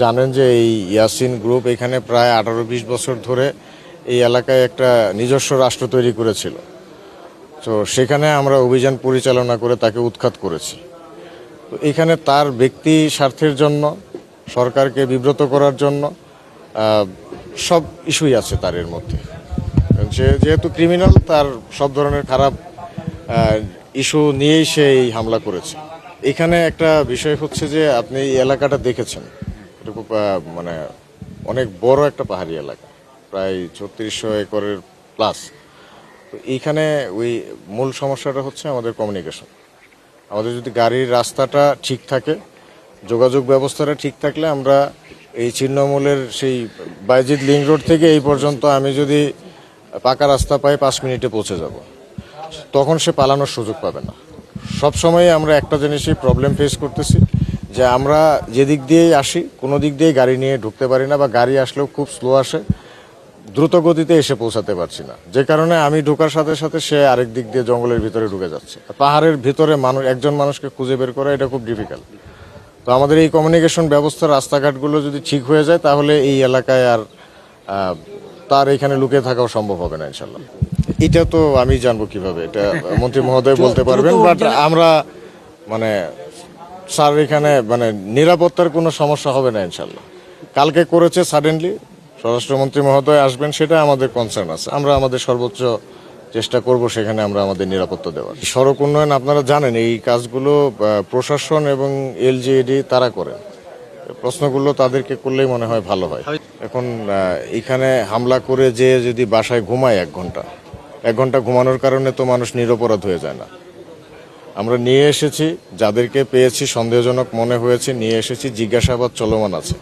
জানেন যে এই ইয়াসিন গ্রুপ এখানে প্রায় 18-20 বছর ধরে এই এলাকায় একটা নিজস্ব রাষ্ট্র তৈরি করেছিল। তো সেখানে আমরা অভিযান পরিচালনা করে তাকে উৎখাত করেছি। তো এখানে তার ব্যক্তি স্বার্থের জন্য, সরকারকে বিব্রত করার জন্য সব ইস্যুই আছে তার এর মধ্যে। সে যেহেতু ক্রিমিনাল, তার সব ধরনের খারাপ ইস্যু নিয়েই সে এই হামলা করেছে। এখানে একটা বিষয় হচ্ছে যে আপনি এই এলাকাটা দেখেছেন, এটা খুব মানে অনেক বড় একটা পাহাড়ি এলাকা, প্রায় 3600 একরের প্লাস। তো এইখানে ওই মূল সমস্যাটা হচ্ছে আমাদের কমিউনিকেশন। আমাদের যদি গাড়ির রাস্তাটা ঠিক থাকে, যোগাযোগ ব্যবস্থাটা ঠিক থাকলে আমরা এই ছিন্নমূলের সেই বাইজিদ লিংক রোড থেকে এই পর্যন্ত আমি যদি পাকা রাস্তা পাই 5 মিনিটে পৌঁছে যাব, তখন সে পালানোর সুযোগ পাবে না। সবসময় আমরা একটা জিনিসই প্রবলেম ফেস করতেছি যে আমরা যেদিক দিয়েই আসি কোনো দিক দিয়েই গাড়ি নিয়ে ঢুকতে পারি না, বা গাড়ি আসলেও খুব স্লো আসে, দ্রুত গতিতে এসে পৌঁছাতে পারছি না। যে কারণে আমি ঢোকার সাথে সাথে সে আরেক দিক দিয়ে জঙ্গলের ভিতরে ঢুকে যাচ্ছে। পাহাড়ের ভিতরে একজন মানুষকে খুঁজে বের করা এটা খুব ডিফিকাল্ট। তো আমাদের এই কমিউনিকেশন ব্যবস্থা, রাস্তাঘাটগুলো যদি ঠিক হয়ে যায় তাহলে এই এলাকায় আর তার এখানে লুকিয়ে থাকাও সম্ভব হবে না ইনশাল্লাহ। এটা তো আমি জানবো কিভাবে, এটা মন্ত্রী মহোদয় বলতে পারবেন। বাট আমরা মানে স্যার এখানে মানে নিরাপত্তার কোনো সমস্যা হবে না ইনশাল্লাহ। কালকে করেছে সাডেনলি, স্বরাষ্ট্রমন্ত্রী মহোদয় আসবেন, সেটা আমাদের কনসার্ন আছে। আমরা আমাদের সর্বোচ্চ চেষ্টা করব সেখানে আমরা আমাদের নিরাপত্তা দেওয়ার। সড়ক উন্নয়ন আপনারা জানেন এই কাজগুলো প্রশাসন এবং এলজিইডি তারা করেন। প্রশ্নগুলো তাদেরকে করলেই মনে হয় ভালো হয়। এখন এখানে হামলা করে যে যদি বাসায় ঘুমায় 1 ঘন্টা ঘুমানোর কারণে তো মানুষ নিরপরাধ হয়ে যায় না। আমরা নিয়ে এসেছি, যাদেরকে পেয়েছি সন্দেহজনক মনে হয়েছে নিয়ে এসেছি, জিজ্ঞাসাবাদ চলমান আছে।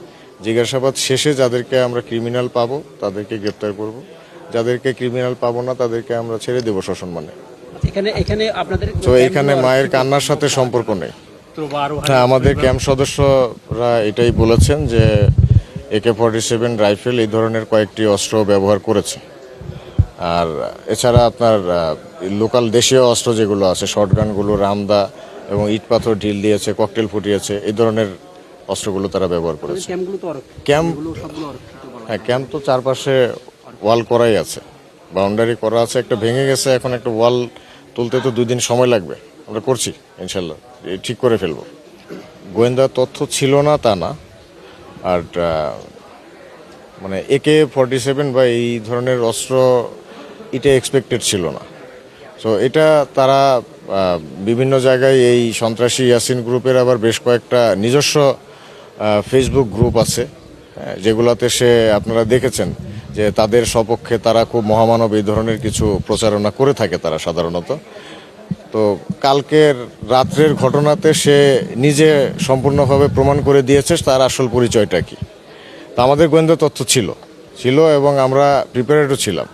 জিজ্ঞাসাবাদ শেষে যাদেরকে আমরা ক্রিমিনাল পাবো তাদেরকে গ্রেপ্তার করব, যাদেরকে ক্রিমিনাল পাবো না তাদেরকে আমরা ছেড়ে দেবো সসম্মানে। তো এখানে মায়ের কান্নার সাথে সম্পর্ক নেই। হ্যাঁ, আমাদের ক্যাম্প সদস্যরা এটাই বলেছেন যে AK-47 রাইফেল এই ধরনের কয়েকটি অস্ত্র ব্যবহার করেছে। আর এছাড়া আপনার লোকাল দেশীয় অস্ত্র যেগুলো আছে, শর্টগানগুলো, রামদা এবং ইট পাথর ঢিল দিয়েছে, ককটেল ফুটিয়েছে, এই ধরনের অস্ত্রগুলো তারা ব্যবহার করেছে। ক্যাম্প তো চারপাশে ওয়াল করাই আছে, বাউন্ডারি করা আছে। একটা ভেঙে গেছে, এখন একটা ওয়াল তুলতে তো 2 দিন সময় লাগবে। আমরা করছি ইনশাল্লাহ, ঠিক করে ফেলবো। গোয়েন্দা তথ্য ছিল না তা না, আর মানে AK-47 বা এই ধরনের অস্ত্র এটা এক্সপেক্টেড ছিল না। সো এটা তারা বিভিন্ন জায়গায় এই সন্ত্রাসী ইয়াসিন গ্রুপের আবার বেশ কয়েকটা নিজস্ব ফেসবুক গ্রুপ আছে, যেগুলোতে আপনারা দেখেছেন যে তাদের সপক্ষে তারা খুব মহামানব এই ধরনের কিছু প্রচারণা করে থাকে তারা সাধারণত। তো কালকের রাত্রের ঘটনাতে সে নিজে সম্পূর্ণভাবে প্রমাণ করে দিয়েছে তার আসল পরিচয়টা কি। তো আমাদের গোয়েন্দা তথ্য ছিল এবং আমরা প্রিপেয়ার্ডও ছিলাম।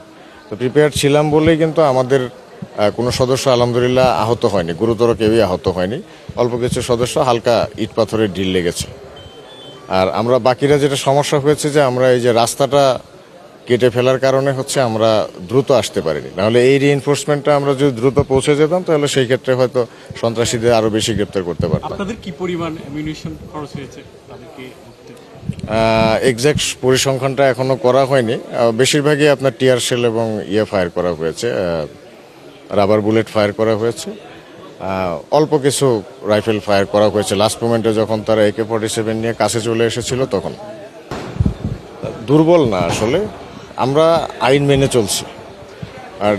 তো প্রিপেয়ার্ড ছিলাম বলেই কিন্তু আমাদের কোনো সদস্য আলহামদুলিল্লাহ আহত হয়নি, গুরুতর কেউই আহত হয়নি। অল্প কিছু সদস্য হালকা ইট পাথরের ঢিল লেগেছে। আর আমরা বাকিরা যেটা সমস্যা হয়েছে যে আমরা এই যে রাস্তাটা কেটে ফেলার কারণে হচ্ছে আমরা দ্রুত আসতে পারিনি। নাহলে এই রিএনফোর্সমেন্টটা আমরা যদি দ্রুত পৌঁছে যেতাম তাহলে সেই ক্ষেত্রে হয়তো সন্ত্রাসীদের আরো বেশি গ্রেপ্তার করতে পারতাম। আপনাদের কি পরিমাণ অ্যামিউনিশন খরচ হয়েছে তাদেরকে? এক্সাক্ট পরিসংখ্যানটা এখনো করা হয়নি। বেশিরভাগই আপনার টিয়ার শেল এবং ফায়ার করা হয়েছে, রাবার বুলেট ফায়ার করা হয়েছে, অল্প কিছু রাইফেল ফায়ার করা হয়েছে লাস্ট মোমেন্টে যখন তারা AK-47 নিয়ে কাছে চলে এসেছিল তখন। দুর্বল না, আসলে আমরা আইন মেনে চলছি। আর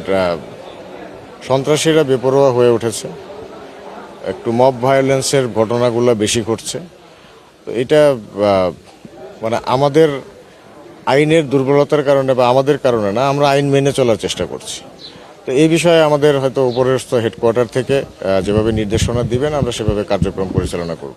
সন্ত্রাসীরা বেপরোয়া হয়ে উঠেছে, একটু মব ভায়োলেন্সের ঘটনাগুলো বেশি ঘটছে। তো এটা মানে আমাদের আইনের দুর্বলতার কারণে বা আমাদের কারণে না, আমরা আইন মেনে চলার চেষ্টা করছি। তো এই বিষয়ে আমাদের হয়তো উপরস্থ হেডকোয়ার্টার থেকে যেভাবে নির্দেশনা দিবেন আমরা সেভাবে কার্যক্রম পরিচালনা করব।